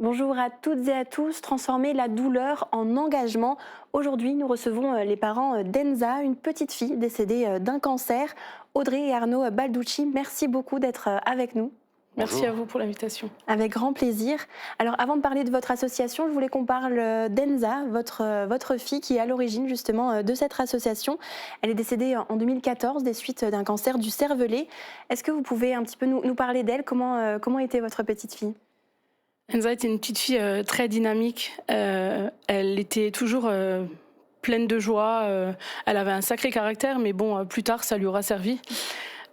Bonjour à toutes et à tous. Transformer la douleur en engagement. Aujourd'hui, nous recevons les parents d'Enza, une petite fille décédée d'un cancer. Audrey et Arnaud Balducci, merci beaucoup d'être avec nous. Merci Bonjour. à vous pour l'invitation. Avec grand plaisir. Alors, avant de parler de votre association, je voulais qu'on parle d'Enza, votre fille qui est à l'origine justement de cette association. Elle est décédée en 2014 des suites d'un cancer du cervelet. Est-ce que vous pouvez un petit peu nous parler d'elle? Comment était votre petite fille? Enza était une petite fille très dynamique. Elle était toujours pleine de joie. Elle avait un sacré caractère, mais bon, plus tard, ça lui aura servi.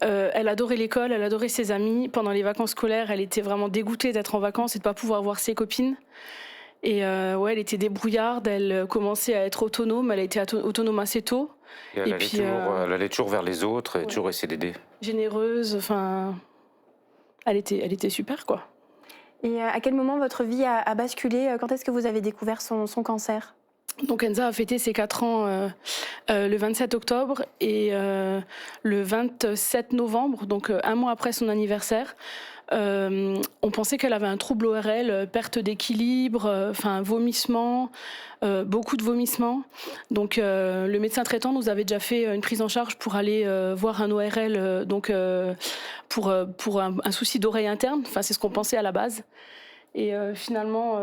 Elle adorait l'école, elle adorait ses amis. Pendant les vacances scolaires, elle était vraiment dégoûtée d'être en vacances et de ne pas pouvoir voir ses copines. Et ouais, elle était débrouillarde, elle commençait à être autonome, elle a été autonome assez tôt. Et elle, Et allait puis, elle allait toujours vers les autres et ouais. toujours essayer d'aider. Généreuse, enfin, elle était super, quoi. Et à quel moment votre vie a basculé? Quand est-ce que vous avez découvert son cancer? Donc Enza a fêté ses 4 ans le 27 octobre et le 27 novembre, donc un mois après son anniversaire. On pensait qu'elle avait un trouble ORL, perte d'équilibre, vomissement, beaucoup de vomissements. Donc le médecin traitant nous avait déjà fait une prise en charge pour aller voir un ORL, pour un souci d'oreille interne. Enfin, c'est ce qu'on pensait à la base. Et finalement,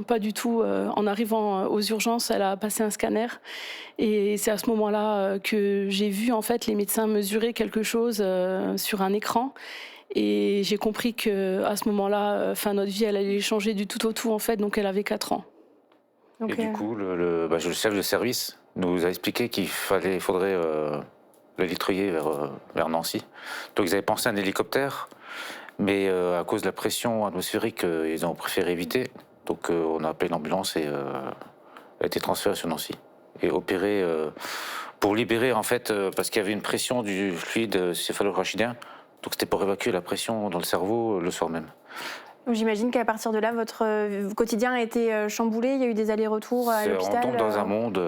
pas du tout. En arrivant aux urgences, elle a passé un scanner. Et c'est à ce moment-là que j'ai vu en fait les médecins mesurer quelque chose sur un écran. Et j'ai compris qu'à ce moment-là, notre vie, elle allait changer du tout au tout, en fait. Donc elle avait 4 ans. Et du coup, le chef de service nous a expliqué qu'il faudrait la litreiller vers Nancy. Donc ils avaient pensé à un hélicoptère, mais à cause de la pression atmosphérique, ils ont préféré éviter. Donc on a appelé l'ambulance et elle a été transférée sur Nancy et opérée pour libérer en fait, parce qu'il y avait une pression du fluide céphalo-rachidien. Donc c'était pour évacuer la pression dans le cerveau le soir même. J'imagine qu'à partir de là, votre quotidien a été chamboulé. Il y a eu des allers-retours à l'hôpital. On tombe dans un monde,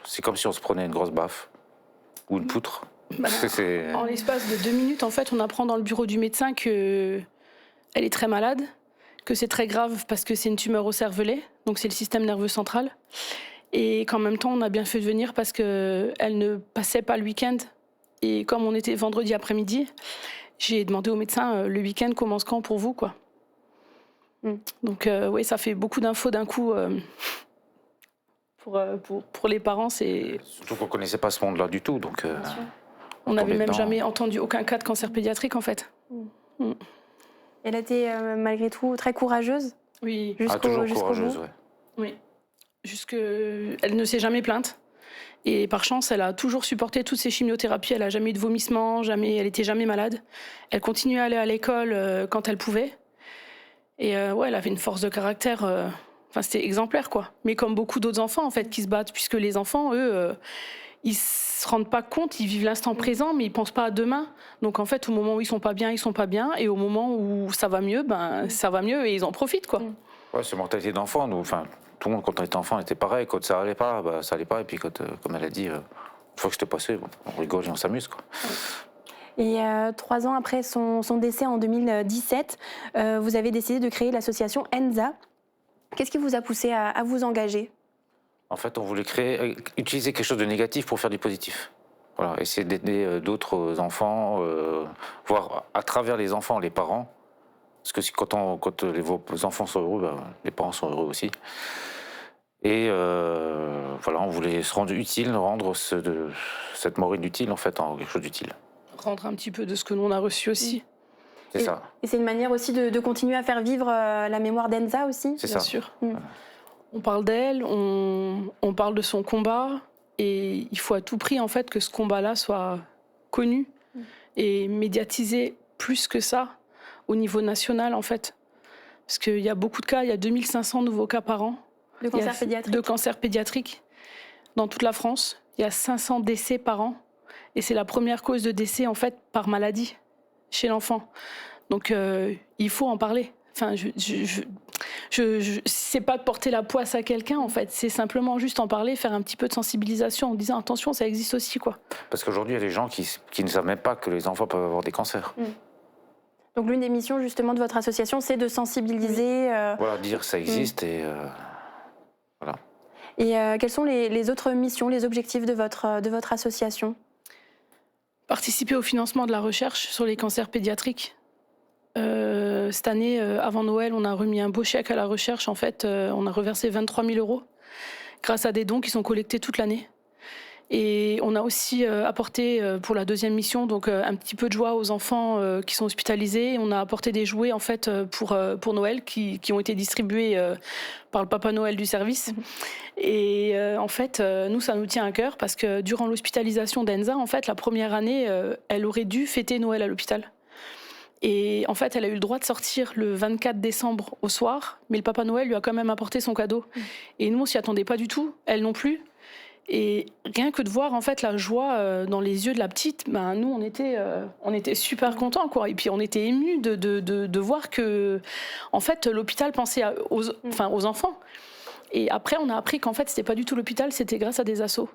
c'est comme si on se prenait une grosse baffe ou une poutre. En l'espace de 2 minutes, en fait, on apprend dans le bureau du médecin qu'elle est très malade, que c'est très grave parce que c'est une tumeur au cervelet, donc c'est le système nerveux central. Et qu'en même temps, on a bien fait de venir parce qu'elle ne passait pas le week-end. Et comme on était vendredi après-midi, j'ai demandé au médecin, le week-end commence quand pour vous, quoi. Donc oui, ça fait beaucoup d'infos d'un coup. Pour les parents, c'est... Surtout qu'on ne connaissait pas ce monde-là du tout, donc... On n'avait même jamais entendu aucun cas de cancer pédiatrique, en fait. Elle a été, malgré tout, très courageuse. Oui. toujours jusqu'au courageuse, bout. ouais. Oui. Elle ne s'est jamais plainte. Et par chance, elle a toujours supporté toutes ses chimiothérapies. Elle n'a jamais eu de vomissement, elle n'était jamais malade. Elle continuait à aller à l'école quand elle pouvait. Et ouais, elle avait une force de caractère... c'était exemplaire, quoi. Mais comme beaucoup d'autres enfants, en fait, qui se battent. Puisque les enfants, eux, ils se rendent pas compte, ils vivent l'instant présent, mais ils pensent pas à demain. Donc, en fait, au moment où ils sont pas bien, ils sont pas bien. Et au moment où ça va mieux, ça va mieux et ils en profitent, quoi. Ouais, c'est mentalité d'enfant, nous. Enfin, tout le monde, quand on était enfant, était pareil. Quand ça allait pas, ça allait pas. Et puis, quand, comme elle a dit, une fois que c'était passé, on rigole et on s'amuse, quoi. Et 3 ans après son décès en 2017, vous avez décidé de créer l'association Enza. Qu'est-ce qui vous a poussé à vous engager? En fait, on voulait utiliser quelque chose de négatif pour faire du positif. Voilà, essayer d'aider d'autres enfants, voir à travers les enfants, les parents. Parce que quand vos enfants sont heureux, les parents sont heureux aussi. Et voilà, on voulait se rendre utile, rendre cette mort inutile en fait en quelque chose d'utile. Rendre un petit peu de ce que nous on a reçu aussi. C'est ça. Et c'est une manière aussi de continuer à faire vivre la mémoire d'Enza aussi? C'est Bien ça. sûr. On parle d'elle, on parle de son combat, et il faut à tout prix en fait que ce combat-là soit connu et médiatisé plus que ça au niveau national en fait. Parce qu'il y a beaucoup de cas, il y a 2500 nouveaux cas par an. De cancer pédiatrique? De cancer pédiatrique dans toute la France. Il y a 500 décès par an. Et c'est la première cause de décès en fait par maladie chez l'enfant. Donc il faut en parler. Enfin, c'est pas de porter la poisse à quelqu'un en fait, c'est simplement juste en parler, faire un petit peu de sensibilisation en disant attention, ça existe aussi, quoi. Parce qu'aujourd'hui, il y a des gens qui ne savent même pas que les enfants peuvent avoir des cancers. Donc l'une des missions justement de votre association, c'est de sensibiliser. Voilà, dire que ça existe et voilà. Et quelles sont les autres missions, les objectifs de votre association? Participer au financement de la recherche sur les cancers pédiatriques. Cette année, avant Noël, on a remis un beau chèque à la recherche. En fait, on a reversé 23 000 € grâce à des dons qui sont collectés toute l'année. Et on a aussi apporté pour la deuxième mission donc un petit peu de joie aux enfants qui sont hospitalisés. On a apporté des jouets en fait pour Noël qui ont été distribués par le Papa Noël du service. Et en fait, nous, ça nous tient à cœur parce que durant l'hospitalisation d'Enza, en fait, la première année, elle aurait dû fêter Noël à l'hôpital. Et en fait, elle a eu le droit de sortir le 24 décembre au soir, mais le Papa Noël lui a quand même apporté son cadeau. Et nous, on s'y attendait pas du tout, elle non plus. Et rien que de voir en fait la joie dans les yeux de la petite, ben, nous on était super contents quoi. Et puis on était émus de voir que en fait l'hôpital pensait aux enfants. Et après on a appris qu'en fait c'était pas du tout l'hôpital, c'était grâce à des assos.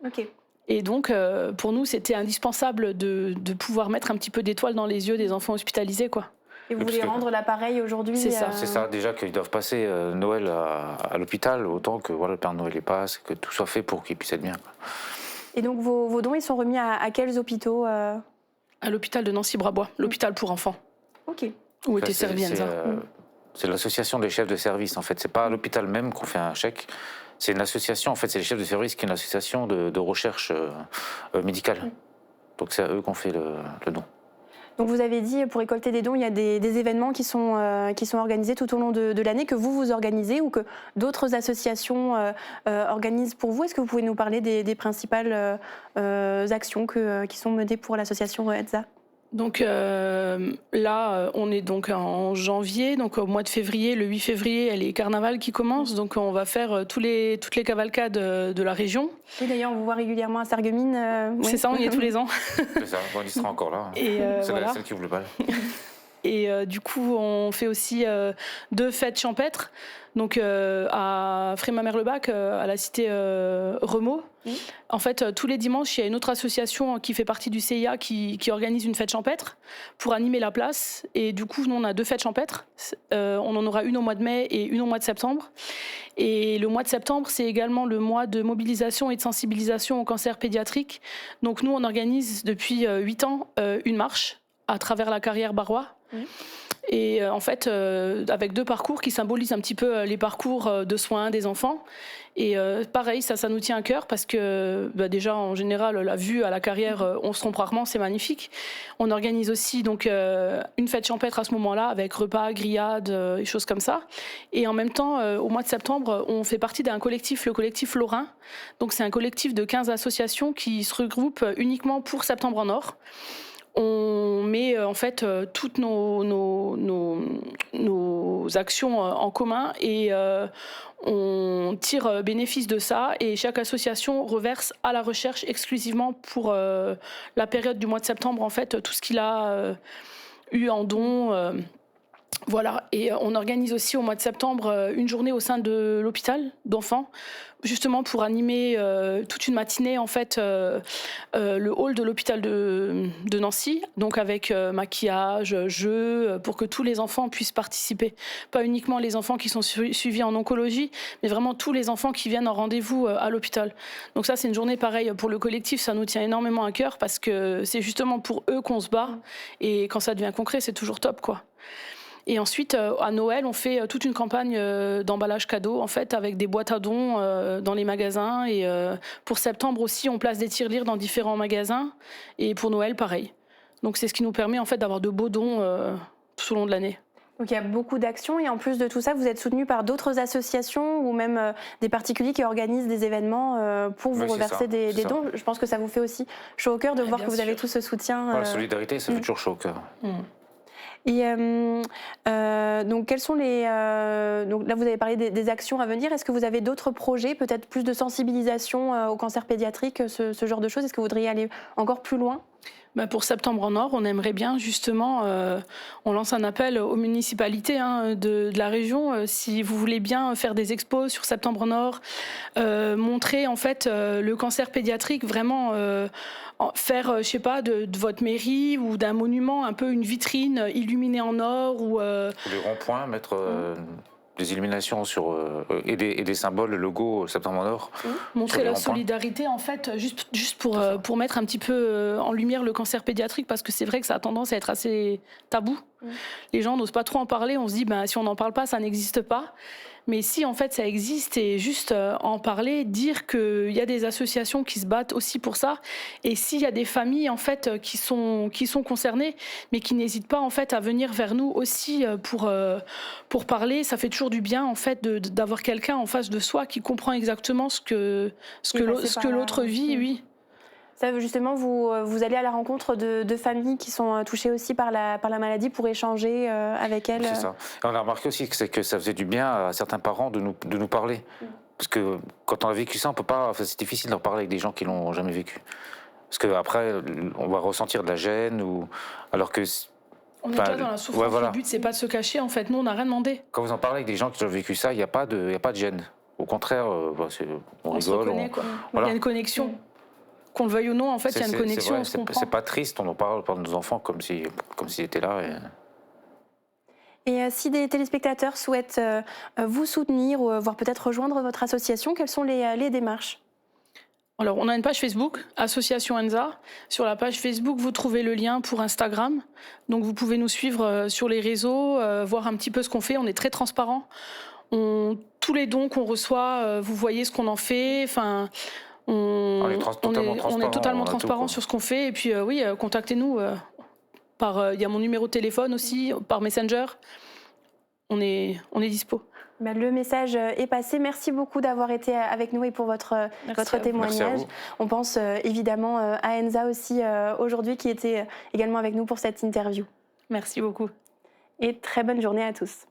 Ok. Et donc pour nous c'était indispensable de pouvoir mettre un petit peu d'étoile dans les yeux des enfants hospitalisés quoi. Et vous voulez rendre l'appareil aujourd'hui? C'est ça. C'est ça, déjà qu'ils doivent passer Noël à l'hôpital, autant que voilà, le Père Noël y passe, que tout soit fait pour qu'ils puissent être bien. Et donc vos dons, ils sont remis à quels hôpitaux? À l'hôpital de Nancy-Brabois, l'hôpital pour enfants. Ok. Où était servi Enza. C'est l'association des chefs de service, en fait. C'est pas à l'hôpital même qu'on fait un chèque. C'est une association, en fait, c'est les chefs de service qui est une association de recherche médicale. Donc c'est à eux qu'on fait le don. Donc vous avez dit, pour récolter des dons, il y a des événements qui sont organisés tout au long de l'année, que vous organisez ou que d'autres associations organisent pour vous. Est-ce que vous pouvez nous parler des principales actions qui sont menées pour l'association Enza? Donc là, on est donc en janvier, donc au mois de février, le 8 février, il y a les carnavals qui commencent, donc on va faire toutes les cavalcades de la région. Et d'ailleurs, on vous voit régulièrement à Sarreguemines. C'est ça, on y est tous les ans. C'est ça, bon, il sera encore là. Et c'est voilà. celle qui ouvre le bal. Et du coup, on fait aussi 2 fêtes champêtres, donc à Frémin-Merlebac, à la cité Remaux. En fait, tous les dimanches, il y a une autre association qui fait partie du CIA qui organise une fête champêtre pour animer la place. Et du coup, nous, on a 2 fêtes champêtres. On en aura une au mois de mai et une au mois de septembre. Et le mois de septembre, c'est également le mois de mobilisation et de sensibilisation au cancer pédiatrique. Donc nous, on organise depuis 8 ans une marche à travers la carrière Barrois. Et en fait, avec 2 parcours qui symbolisent un petit peu les parcours de soins des enfants. Et pareil, ça nous tient à cœur parce que déjà, en général, la vue à la carrière, on se trompe rarement, c'est magnifique. On organise aussi donc une fête champêtre à ce moment-là avec repas, grillades, et choses comme ça. Et en même temps, au mois de septembre, on fait partie d'un collectif, le collectif Lorrain. Donc c'est un collectif de 15 associations qui se regroupent uniquement pour Septembre en Or. On met en fait toutes nos actions en commun et on tire bénéfice de ça et chaque association reverse à la recherche exclusivement pour la période du mois de septembre en fait tout ce qu'il a eu en don. Voilà, et on organise aussi au mois de septembre une journée au sein de l'hôpital d'enfants, justement pour animer toute une matinée en fait le hall de l'hôpital de Nancy, donc avec maquillage, jeux, pour que tous les enfants puissent participer. Pas uniquement les enfants qui sont suivis en oncologie, mais vraiment tous les enfants qui viennent en rendez-vous à l'hôpital. Donc ça, c'est une journée pareille pour le collectif, ça nous tient énormément à cœur parce que c'est justement pour eux qu'on se bat et quand ça devient concret, c'est toujours top quoi. Et ensuite, à Noël, on fait toute une campagne d'emballage cadeau, en fait, avec des boîtes à dons dans les magasins. Et pour septembre aussi, on place des tirelires dans différents magasins. Et pour Noël, pareil. Donc c'est ce qui nous permet, en fait, d'avoir de beaux dons tout au long de l'année. Donc il y a beaucoup d'actions et en plus de tout ça, vous êtes soutenu par d'autres associations ou même des particuliers qui organisent des événements pour vous reverser des dons. Je pense que ça vous fait aussi chaud au cœur de voir que vous avez tout ce soutien. La solidarité, ça fait toujours chaud au cœur. Et donc, quels sont les... donc là, vous avez parlé des actions à venir. Est-ce que vous avez d'autres projets, peut-être plus de sensibilisation au cancer pédiatrique, ce genre de choses? Est-ce que vous voudriez aller encore plus loin? Pour Septembre en Or, on aimerait bien justement, on lance un appel aux municipalités de la région, si vous voulez bien faire des expos sur Septembre en Or, montrer en fait le cancer pédiatrique, vraiment faire, je sais pas, de votre mairie ou d'un monument un peu une vitrine illuminée en or ou les ronds-points, mettre des illuminations et des symboles, le logo Septembre en Or. Montrer la solidarité en fait, juste pour mettre un petit peu en lumière le cancer pédiatrique, parce que c'est vrai que ça a tendance à être assez tabou. Les gens n'osent pas trop en parler, on se dit si on n'en parle pas, ça n'existe pas. Mais si en fait ça existe, et juste en parler, dire qu'il y a des associations qui se battent aussi pour ça, et s'il y a des familles en fait qui sont concernées, mais qui n'hésitent pas en fait à venir vers nous aussi pour parler, ça fait toujours du bien en fait d'avoir quelqu'un en face de soi qui comprend exactement ce que l'autre vit, oui. Ça, justement, vous allez à la rencontre de familles qui sont touchées aussi par la maladie pour échanger avec elles. C'est ça. Et on a remarqué aussi que ça faisait du bien à certains parents de nous parler. Parce que quand on a vécu ça, on peut pas. Enfin, c'est difficile d'en parler avec des gens qui l'ont jamais vécu. Parce qu'après, on va ressentir de la gêne alors que. On est déjà dans la souffrance. Ouais, voilà. Le but, c'est pas de se cacher. En fait, nous, on n'a rien demandé. Quand vous en parlez avec des gens qui ont vécu ça, il n'y a pas de gêne. Au contraire, on rigole. Se reconnaît, quoi. Voilà. Il y a une connexion. Qu'on le veuille ou non, en fait, il y a une connexion, on se comprend. C'est pas triste, on en parle par nos enfants comme s'ils étaient là. Et si des téléspectateurs souhaitent vous soutenir ou voire peut-être rejoindre votre association, quelles sont les démarches ? Alors, on a une page Facebook, Association ENZA. Sur la page Facebook, vous trouvez le lien pour Instagram. Donc, vous pouvez nous suivre sur les réseaux, voir un petit peu ce qu'on fait. On est très transparent. Tous les dons qu'on reçoit, vous voyez ce qu'on en fait. Enfin... On est totalement transparent sur ce qu'on fait. Et puis oui, contactez-nous. Il y a mon numéro de téléphone aussi, par Messenger. On est dispo. Le message est passé. Merci beaucoup d'avoir été avec nous et pour votre témoignage. On pense évidemment à Enza aussi aujourd'hui, qui était également avec nous pour cette interview. Merci beaucoup. Et très bonne journée à tous.